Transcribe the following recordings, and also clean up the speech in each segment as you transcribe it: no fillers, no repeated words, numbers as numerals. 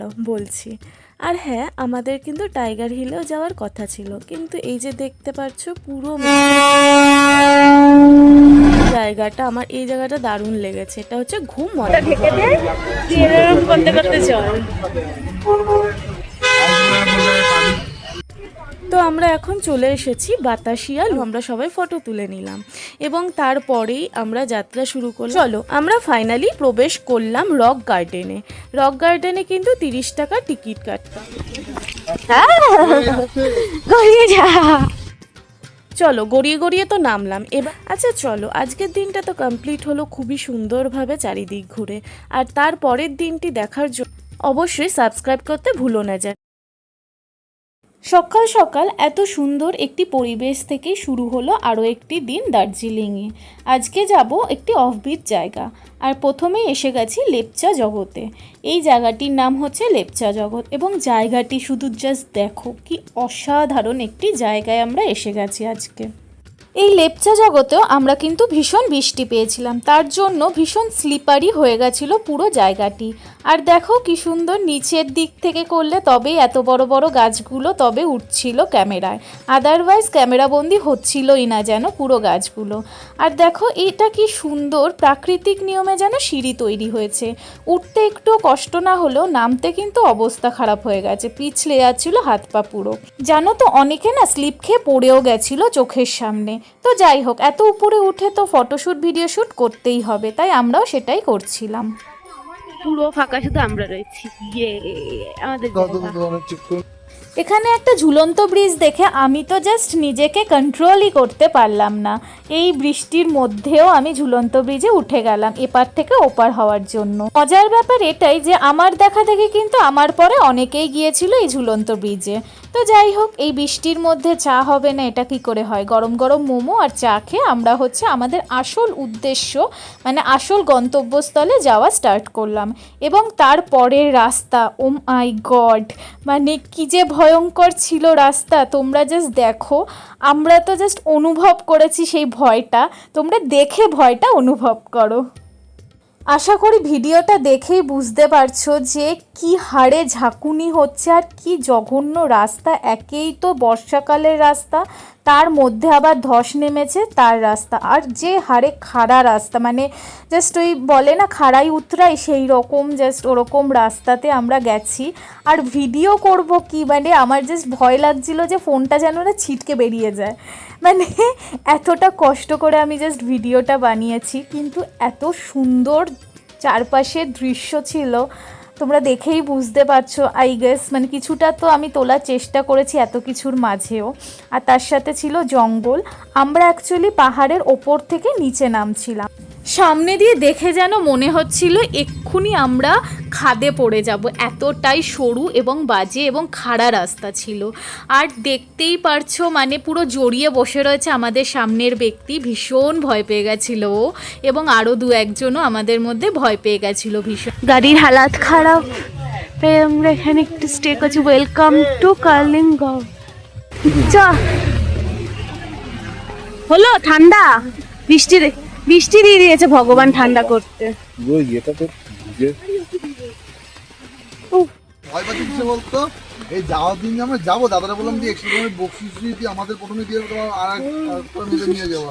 দাঁড়াও বলছি। আর হ্যাঁ, আমাদের কিন্তু টাইগার হিলেও যাওয়ার কথা ছিল, কিন্তু এই যে দেখতে পাচ্ছ পুরো জায়গাটা, আমার এই জায়গাটা দারুণ লেগেছে। এটা হচ্ছে ঘুম মজা করতে করতে চল। তো আমরা এখন চলে এসেছি বাতাসিয়া। আমরা সবাই ফটো তুলে নিলাম এবং তারপরেই আমরা যাত্রা শুরু করলাম। চলো আমরা ফাইনালি প্রবেশ করলাম রক গার্ডেনে। রক গার্ডেনে কিন্তু 30 টাকা টিকিট কাটতাম। চলো গড়িয়ে গড়িয়ে তো নামলাম এবার। আচ্ছা চলো, আজকের দিনটা তো কমপ্লিট হলো খুবই সুন্দরভাবে চারিদিক ঘুরে। আর তারপরের দিনটি দেখার জন্য অবশ্যই সাবস্ক্রাইব করতে ভুলো না। যায় সকাল সকাল এত সুন্দর একটি পরিবেশ থেকে শুরু হলো আরও একটি দিন দার্জিলিংয়ে। আজকে যাব একটি অফবিট জায়গা, আর প্রথমেই এসে গেছি লেপচা জগতে। এই জায়গাটির নাম হচ্ছে লেপচা জগৎ এবং জায়গাটি শুধু জাস্ট দেখো কি অসাধারণ একটি জায়গায় আমরা এসে গেছি আজকে। এই লেপচা জগতেও আমরা কিন্তু ভীষণ বৃষ্টি পেয়েছিলাম, তার জন্য ভীষণ স্লিপারি হয়ে গেছিল পুরো জায়গাটি। আর দেখো কি সুন্দর নিচের দিক থেকে করলে তবেই এত বড় বড় গাছগুলো তবে উঠছিল ক্যামেরায়, আদারওয়াইজ ক্যামেরাবন্দি হচ্ছিলই না যেন পুরো গাছগুলো। আর দেখো এটা কি সুন্দর প্রাকৃতিক নিয়মে যেন সিঁড়ি তৈরি হয়েছে। উঠতে একটু কষ্ট না হলেও নামতে কিন্তু অবস্থা খারাপ হয়ে গেছে, পিছলে যাচ্ছিল হাত পা পুরো। জানো তো অনেকে না স্লিপ খেয়ে পড়েও গেছিল চোখের সামনে। তো যাই হোক, এত উপরে উঠে তো ফটোশ্যুট ভিডিও শ্যুট করতেই হবে, তাই আমরাও সেটাই করছিলাম। পুরো ফাঁকা, শুধু আমরা রয়েছি। আমাদের এখানে একটা ঝুলন্ত ব্রিজ দেখে আমি তো জাস্ট নিজেকে কন্ট্রোলই করতে পারলাম না। এই বৃষ্টির মধ্যেও আমি ঝুলন্ত ব্রিজে উঠে গেলাম এপার থেকে ওপার হওয়ার জন্য। মজার ব্যাপার এটাই যে আমার দেখা দেখি কিন্তু আমার পরে অনেকেই গিয়েছিল এই ঝুলন্ত ব্রিজে। তো যাই হোক, এই বৃষ্টির মধ্যে চা হবে না এটা কি করে হয়? গরম গরম মোমো আর চা খেয়ে আমরা হচ্ছে আমাদের আসল উদ্দেশ্য মানে আসল গন্তব্যস্থলে যাওয়া স্টার্ট করলাম। এবং তারপরের রাস্তা, ও মাই গড, মানে কি যে ভয়ঙ্কর ছিল রাস্তা, তোমরা জাস্ট দেখো। আমরা তো জাস্ট অনুভব করেছি সেই ভয়টা, তোমরা দেখে ভয়টা অনুভব করো। আশা করি ভিডিওটা দেখেই বুঝতে পারছো যে কি হারে ঝাঁকুনি হচ্ছে আর কি জঘন্য রাস্তা। একেই তো বর্ষাকালের রাস্তা, তার মধ্যে আবার ধস নেমেছে তার রাস্তা, আর যে হারে খাড়া রাস্তা, মানে জাস্ট ওই বলে না খাড়াই উতরাই, সেই রকম জাস্ট ওরকম রাস্তাতে আমরা গেছি। আর ভিডিও করব কি, মানে আমার জাস্ট ভয় লাগছিল যে ফোনটা যেন না ছিটকে বেরিয়ে যায়, মানে এতটা কষ্ট করে আমি জাস্ট ভিডিওটা বানিয়েছি। কিন্তু এত সুন্দর চারপাশের দৃশ্য ছিল, তোমরা দেখেই বুঝতে পারছো আই গেস। মানে কিছুটা তো আমি তোলার চেষ্টা করেছি এত কিছুর মাঝেও। আর তার সাথে ছিল জঙ্গল। আমরা অ্যাকচুয়ালি পাহাড়ের ওপর থেকে নিচে নামছিলাম। সামনে দিয়ে দেখে যেন মনে হচ্ছিল এক্ষুনি আমরা খাদে পড়ে যাব, এতটাই সরু এবং বাজে এবং খাড়া রাস্তা ছিল। আর দেখতেই পারছো মানে পুরো জড়িয়ে বসে রয়েছে আমাদের সামনের ব্যক্তি, ভীষণ ভয় পেয়ে গেছিল ও, এবং আরও দু একজনও আমাদের মধ্যে ভয় পেয়ে গেছিলো ভীষণ। গাড়ির হালাত খারাপ, তাই আমরা এখানে একটু স্টে করছি। Welcome to Kalimpong. চ হলো ঠান্ডা, বৃষ্টি দিয়ে দিয়েছে ভগবান ঠান্ডা করতে। বলতো এই যাওয়ার দিন আমরা যাবো, দাদারা বললাম যে বকশিস আমাদের প্রথমে দিয়ে আর নিয়ে যাবো।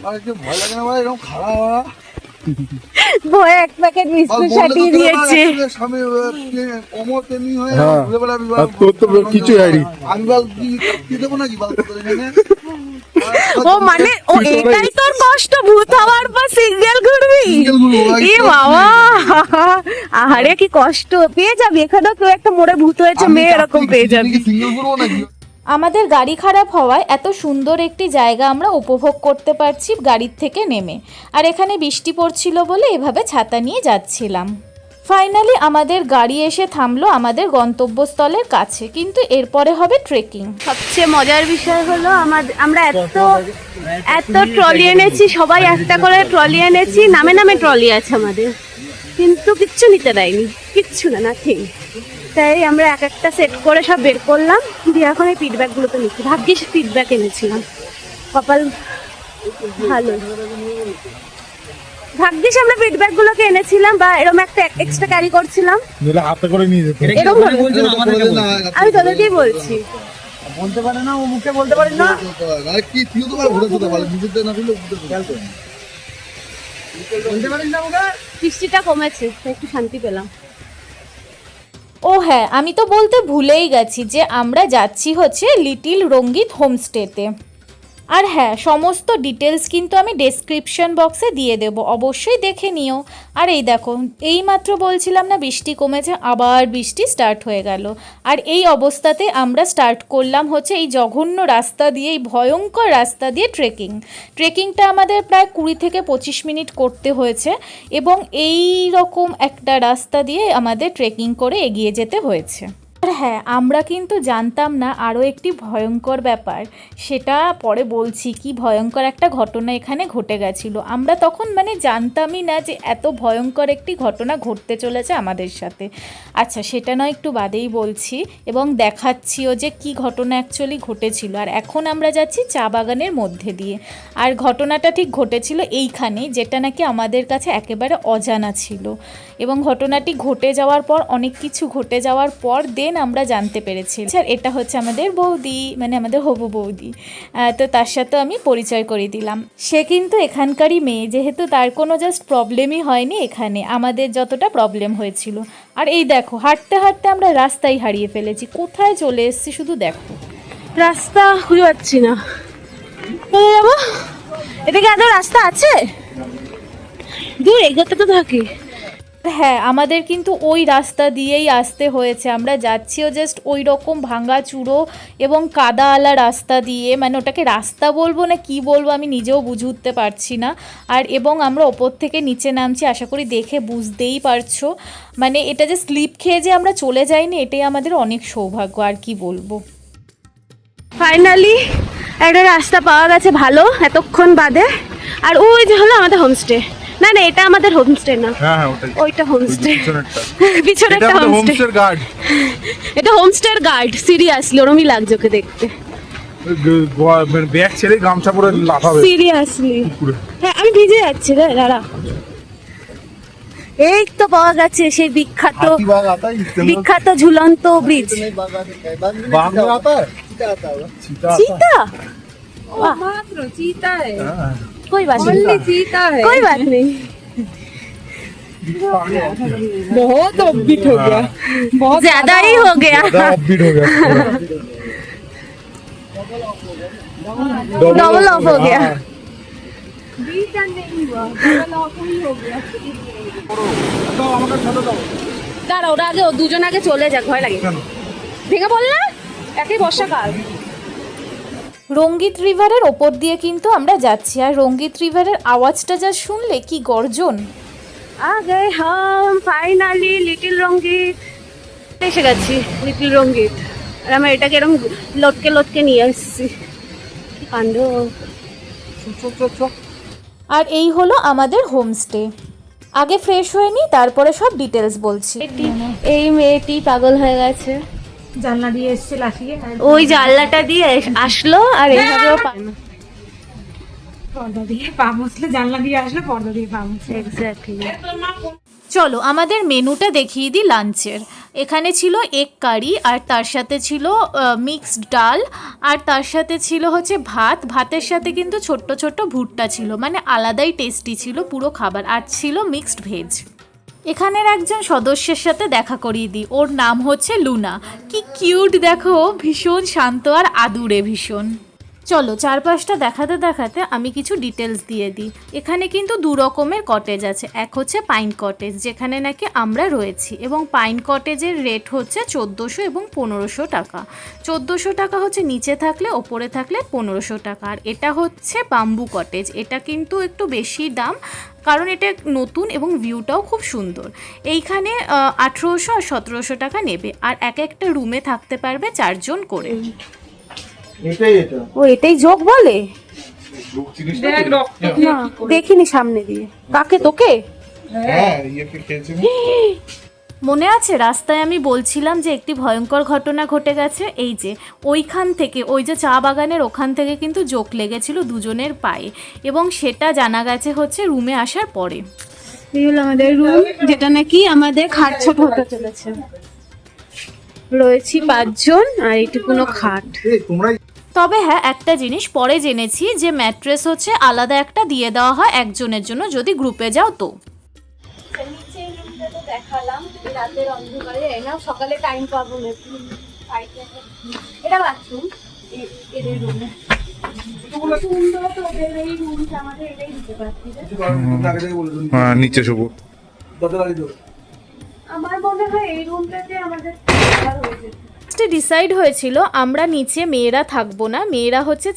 আর একটু ভয় লাগে না ভাই, এরকম খারাপ ভয় এক প্যাকেট বিস্কুট সাটিয়ে দিয়েছে। কিছু আমি বল কি দেবো নাকি ও মানে ও এটাই তোর কষ্ট, ভূত হওয়ার পর সিঙ্গেল ঘুরবি? এ বাবা, আহারে কি কষ্ট, পেয়ে যাবি। এখানেও কেউ একটা মোড়ে ভূত হয়েছে মেয়ে, এরকম পেয়ে যাবি। আমাদের গাড়ি খারাপ হওয়ায় এত সুন্দর একটি জায়গা আমরা উপভোগ করতে পারছি গাড়ির থেকে নেমে। আর এখানে বৃষ্টি পড়ছিল বলে এভাবে ছাতা নিয়ে যাচ্ছিলাম। ফাইনালি আমাদের গাড়ি এসে থামলো আমাদের গন্তব্যস্থলের কাছে, কিন্তু এরপরে হবে ট্রেকিং। সবচেয়ে মজার বিষয় হলো আমরা এত ট্রলি এনেছি, সবাই একটা করে ট্রলি এনেছি, নামে নামে ট্রলি আছে আমাদের, কিন্তু কিচ্ছু নিতে দেয়নি, কিচ্ছু না, নাথিং। তাই আমরা এক একটা সেট করে সব বের করলাম, দিয়ে এখন এই ফিডব্যাকগুলোতে নিচ্ছি। ভাগ্যিস ফিডব্যাক এনেছিলাম, কপাল ভালো, ভাগ্যিস আমরা ফিডব্যাক গুলোকে এনেছিলাম বা এরকম একটা এক্সট্রা ক্যারি করছিলাম, নইলে হাতে করে নিয়ে যেত। এরকম আমি তোদেরকেই বলছি। বলতে পারে না, ও মুখে বলতে পারিস না। কি তুই তো ঘুরে যেতে পারলে নিজেদের না দিলে বলতে পারিস না মুখে। বৃষ্টিটা কমেছে, একটু শান্তি পেলাম। ও হ্যাঁ, আমি তো বলতে ভুলেই গেছি যে আমরা যাচ্ছি হচ্ছে লিটিল রঙ্গিত হোমস্টেতে। আর হ্যাঁ, সমস্ত ডিটেলস কিন্তু আমি ডেসক্রিপশন বক্সে দিয়ে দেব, অবশ্যই দেখে নিও। আর এই দেখো, এইমাত্র বলছিলাম না বৃষ্টি কমেছে, আবার বৃষ্টি স্টার্ট হয়ে গেল। আর এই অবস্থাতে আমরা স্টার্ট করলাম হচ্ছে এই জঘন্য রাস্তা দিয়ে, এই ভয়ঙ্কর রাস্তা দিয়ে ট্রেকিংটা আমাদের প্রায় 20 থেকে 25 মিনিট করতে হয়েছে এবং এই রকম একটা রাস্তা দিয়ে আমাদের ট্রেকিং করে এগিয়ে যেতে হয়েছে। আর হ্যাঁ, আমরা কিন্তু জানতাম না আরও একটি ভয়ঙ্কর ব্যাপার, সেটা পরে বলছি। কি ভয়ঙ্কর একটা ঘটনা এখানে ঘটে গেছিলো, আমরা তখন জানতামই না যে এত ভয়ঙ্কর একটি ঘটনা ঘটতে চলেছে আমাদের সাথে। আচ্ছা, সেটা নয়, একটু বাদেই বলছি এবং দেখাচ্ছিও যে কি ঘটনা অ্যাকচুয়ালি ঘটেছিল। আর এখন আমরা যাচ্ছি চা বাগানের মধ্যে দিয়ে, আর ঘটনাটা ঠিক ঘটেছিল এইখানেই, যেটা নাকি আমাদের কাছে একেবারে অজানা ছিল। এবং ঘটনাটি ঘটে যাওয়ার পর, অনেক কিছু ঘটে যাওয়ার পর আমরা জানতে পেরেছি। স্যার, এটা হচ্ছে আমাদের বৌদি, আমাদের হবু বৌদি। তো তার সাথে আমি পরিচয় করিয়ে দিলাম। সে কিন্তু এখানকারই মেয়ে, যেহেতু তার কোনো জাস্ট প্রবলেমই হয়নি এখানে, আমাদের যতটা প্রবলেম হয়েছিল। আর এই দেখো, হাঁটতে হাঁটতে আমরা রাস্তায় হারিয়ে ফেলেছি, কোথায় চলে এসেছি শুধু দেখো। রাস্তা খুঁজে পাচ্ছি না, কোথায় যাবো? এদিকে আদৌ রাস্তা আছে? দূর এগোতে তো থাকি। হ্যাঁ, আমাদের কিন্তু ওই রাস্তা দিয়েই আসতে হয়েছে। আমরা যাচ্ছিও জাস্ট ওই রকম ভাঙা চূড়ো এবং কাদাওয়ালা রাস্তা দিয়ে, ওটাকে রাস্তা বলবো না কি বলবো আমি নিজেও বুঝে উঠতে পারছি না। আর এবং আমরা ওপর থেকে নিচে নামছি, আশা করি দেখে বুঝতেই পারছো। এটা যে স্লিপ খেয়ে যে আমরা চলে যাইনি, এটাই আমাদের অনেক সৌভাগ্য, আর কি বলবো। ফাইনালি একটা রাস্তা পাওয়া গেছে ভালো, এতক্ষণ বাদে। আর ওই যে হলো আমাদের হোমস্টে। না না, এটা আমাদের হোমস্টে না। হ্যাঁ হ্যাঁ, ওটাই। ওইটা হোমস্টে, পিছনেরটা। পিছনেরটা হোমস্টে। হোমস্টের গার্ড। এটা হোমস্টের গার্ড। সিরিয়াসলি ওরমই লাগছে ওকে দেখতে। ব্যাগ ছেড়ে গামছা পরে লাফাবে সিরিয়াসলি। হ্যাঁ, আমি ভিজে যাচ্ছি রে, দাঁড়া। এই তো পাওয়া গেছে সেই বিখ্যাত হাতিবাগ আতা है इसके বিখ্যাত ঝুলন্ত ব্রিজ। बाग में आता है चीता? मात्र चीता है, कोई बात ओनली नहीं, चीता है। कोई बात नहीं। बहुत अपबीट हो गया, बहुत ज्यादा ही हो गया, अपबीट हो गया, डबल ऑफ हो गया। बीट नहीं हुआ, डबल ऑफ ही हो गया। দাঁড়া, ওরা আগে, ও দুজন আগে চলে যাক, ভয় লাগে। ভেঙে বল না, একই বর্ষাকাল। রঙ্গিত রিভারের ওপর দিয়ে কিন্তু আমরা যাচ্ছি, আর রঙ্গিত রিভারের আওয়াজটা যা শুনলে, কি গর্জন। আগে হাম ফাইনালি লিটল রঙ্গিত এসে গেছি। লিটল রঙ্গিত, আর আমরা এটাকে এরকম লটকে লটকে নিয়ে এসেছি। কি কাণ্ড। আর এই হলো আমাদের হোমস্টে। আগে ফ্রেশ হয়ে নিই, তারপরে সব ডিটেলস বলছি। এই মেয়েটি পাগল হয়ে গেছে, জানলা দিয়ে এসছে লাফিয়ে, ওই জানলাটা দিয়ে আসলো আর এইভাবেও পায় না। পর্দা দিয়ে পা মুছলে, জানলা দিয়ে আসলে পর্দা দিয়ে পা মুছলে। এক্স্যাক্টলি। চলো আমাদের মেনুটা দেখিয়ে দিই লাঞ্চের। এখানে ছিল এগ কারি, আর তার সাথে ছিল মিক্সড ডাল, আর তার সাথে ছিল হচ্ছে ভাত। ভাতের সাথে কিন্তু ছোট্ট ছোট্ট ভুট্টা ছিল, আলাদাই টেস্টি ছিল পুরো খাবার। আর ছিল মিক্সড ভেজ। এখানের একজন সদস্যের সাথে দেখা করিয়ে দিই, ওর নাম হচ্ছে লুনা। কি কিউট দেখো, ভীষণ শান্ত আর আদুরে ভীষণ। চলো চারপাশটা দেখাতে দেখাতে আমি কিছু ডিটেলস দিয়ে দিই। এখানে কিন্তু 2 রকমের কটেজ আছে। এক হচ্ছে পাইন কটেজ, যেখানে নাকি আমরা রয়েছি, এবং পাইন কটেজের রেট হচ্ছে 1400 এবং 1500 টাকা। 1400 টাকা হচ্ছে নিচে থাকলে, ওপরে থাকলে 1500 টাকা। আর এটা হচ্ছে বাম্বু কটেজ, এটা কিন্তু একটু বেশি দাম, কারণ এটা নতুন এবং ভিউটাও খুব সুন্দর। এইখানে 1800 আর 1700 টাকা নেবে, আর এক একটা রুমে থাকতে পারবে 4 জন করে। ও এটাই যোগ বলে? দেখ রক্ত না দেখিনি সামনে দিয়ে। কাকে? তোকে? হ্যাঁ, ইয়ে কে খেয়েছে না? মনে আছে রাস্তায় আমি বলছিলাম যে একটি ভয়ঙ্কর ঘটনা ঘটে গেছে? এই যে ওইখান থেকে, ওই যে চা বাগানের ওখান থেকে কিন্তু জোক লেগেছিল দুজনের পায়ে, এবং সেটা জানা গেছে হচ্ছে রুমে আসার পরে। এই হলো আমাদের রুম, যেটা নাকি আমাদের খাট ছোট হতে চলেছে। রয়েছি 5 জন, আর এইটুকুনো খাট। তোমরাই তবে হ্যাঁ, একটা জিনিস পরে জেনেছি যে ম্যাট্রেস হচ্ছে আলাদা একটা দিয়ে দেওয়া হয় একজনের জন্য যদি গ্রুপে যাও তো। দেখালাম রাতের অন্ধকারে, না সকালে টাইম পাবো না। এটা বাথরুম, এদের রুমে সুন্দর। তো ওদের এই রুমটা আমাদের এটাই দিতে পারছি। হ্যাঁ নিচে শুভ আমার মনে হয় এই রুমটাতে আমাদের ফার্স্টে ডিসাইড হয়েছিল আমরা নিচে মেয়েরা থাকবো না, মেয়েরা হচ্ছে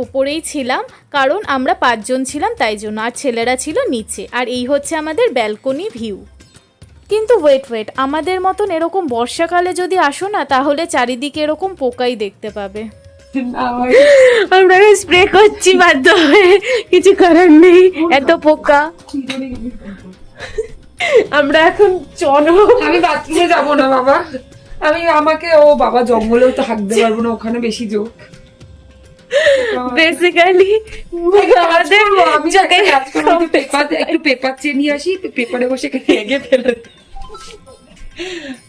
উপরেই ছিলাম, কারণ আমরা 5 জন ছিলাম তাই জন্য, আর ছেলেরা ছিল নিচে। আর এই হচ্ছে আমাদের ব্যালকনি ভিউ। কিন্তু ওয়েট, আমাদের মতন এরকম বর্ষাকালে যদি আসো না, তাহলে চারিদিকে এরকম পোকাই দেখতে পাবে। আমরা স্প্রে করছি বাধ্য হয়ে, কিছু করার নেই, এত পোকা। আমরা এখন চলো। আমি বাথরুমে যাবো না বাবা, আমাকে ও বাবা জঙ্গলেও তো থাকতে পারবো না, ওখানে বেশি জোক। বেসিক্যালি আমাদের আমি একটু পেপার চেয়ে নিয়ে আসি, পেপারে বসে এগে ফেলে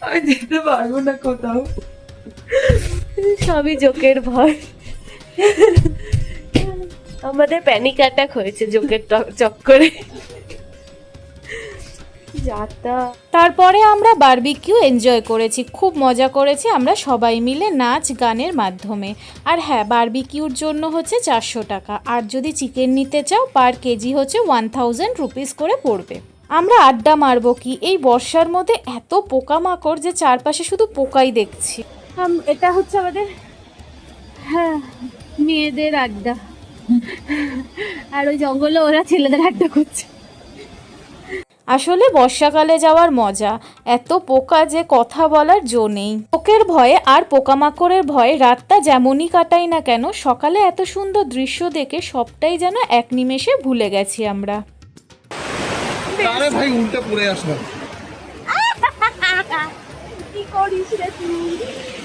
আমি যেতে পারবো না কোথাও। সবই জোকের ভয়। আমাদের প্যানিক অ্যাটাক হয়েছে জোকের চক্করে। তারপরে আমরা বারবিকিউ এনজয় করেছি, খুব মজা করেছি আমরা সবাই মিলে নাচ গানের মাধ্যমে। আর হ্যাঁ, বারবিকিউর জন্য হচ্ছে 400 টাকা, আর যদি চিকেন নিতে চাও পার কেজি হচ্ছে 1000 রুপিস করে পড়বে। আমরা আড্ডা মারবো কি এই বর্ষার মধ্যে, এত পোকামাকড় যে চারপাশে শুধু পোকাই দেখছি। এটা হচ্ছে আমাদের হ্যাঁ মেয়েদের আড্ডা, আর ওই জঙ্গলে ওরা ছেলেদের আড্ডা করছে। আসলে বর্ষাকালে যাওয়ার মজা, এত পোকা যে কথা বলার জো নেই। পোকের ভয়ে আর পোকামাকড়ের ভয়ে রাতটা যেমনই কাটাই না কেন, সকালে এত সুন্দর দৃশ্য দেখে সবটাই যেন এক নিমেষে ভুলে গেছি আমরা। আরে ভাই উল্টে পড়ে আসলাম। কি করিস রে তুই?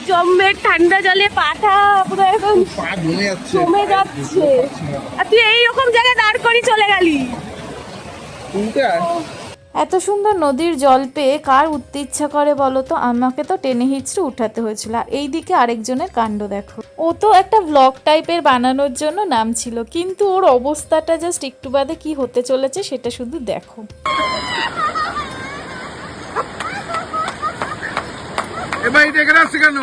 জম্মের ঠান্ডা জলে পাঠা পুরো এখন পা জমে যাচ্ছে। আর তুই এইরকম জায়গায় দাঁড় করি চলে গেলি। উল্টে আয়। এত সুন্দর নদীর জল পেয়ে কার উঠতে ইচ্ছা করে বলো তো? আমাকে তো টেনে হিচড়ে উঠাতে হয়েছিল। আর এইদিকে আরেকজনের কাণ্ড দেখো, ও তো একটা ব্লগ টাইপের বানানোর জন্য নাম ছিল, কিন্তু ওর অবস্থাটা জাস্ট একটু বাদে কি হতে চলেছে সেটা শুধু দেখো। এবার দেখে আসছে কেন?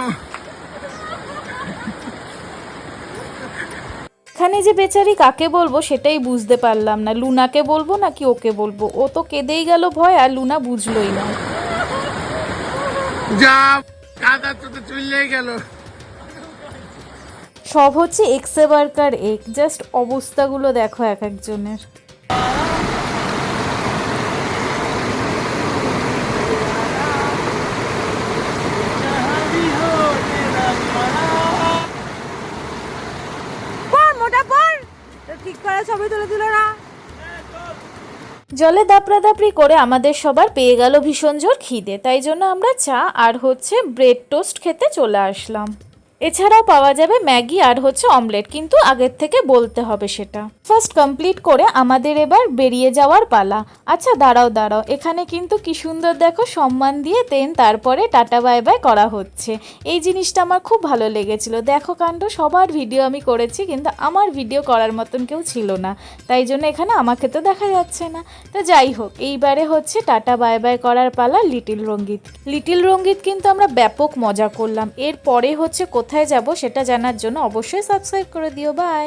এখানে যে বেচারি কাকে বলবো সেটাই বুঝতে পারলাম না, লুনাকে বলবো নাকি ওকে বলবো। ও তো কেঁদেই গেল ভয়, আর লুনা বুঝলোই না। যা কাদা তো চলেই গেল। সব হচ্ছে এক্সে বার্কার এক, জাস্ট অবস্থাগুলো দেখো এক একজনের। জলে দাপড়াদাপড়ি করে আমাদের সবার পেয়ে গেল ভীষণ জোর খিদে, তাই জন্য আমরা চা আর হচ্ছে ব্রেড টোস্ট খেতে চলে আসলাম। এছাড়াও পাওয়া যাবে ম্যাগি আর হচ্ছে অমলেট, কিন্তু আগের থেকে বলতে হবে সেটা। ফার্স্ট কমপ্লিট করে আমাদের এবার বেরিয়ে যাওয়ার পালা। আচ্ছা দাঁড়াও, এখানে কিন্তু কি সুন্দর দেখো সম্মান দিয়ে তারপরে টাটা বাই বাই করা হচ্ছে। এই জিনিসটা আমার খুব ভালো লেগেছিল। দেখো কাণ্ড, সবার ভিডিও আমি করেছি কিন্তু আমার ভিডিও করার মতন কেউ ছিল না, তাই জন্য এখানে আমাকে তো দেখা যাচ্ছে না। তো যাই হোক, এইবারে হচ্ছে টাটা বাই বাই করার পালা লিটিল রঙ্গিত কিন্তু আমরা ব্যাপক মজা করলাম। এরপরে হচ্ছে কোথায় যাব সেটা জানার জন্য অবশ্যই সাবস্ক্রাইব করে দিও। বাই।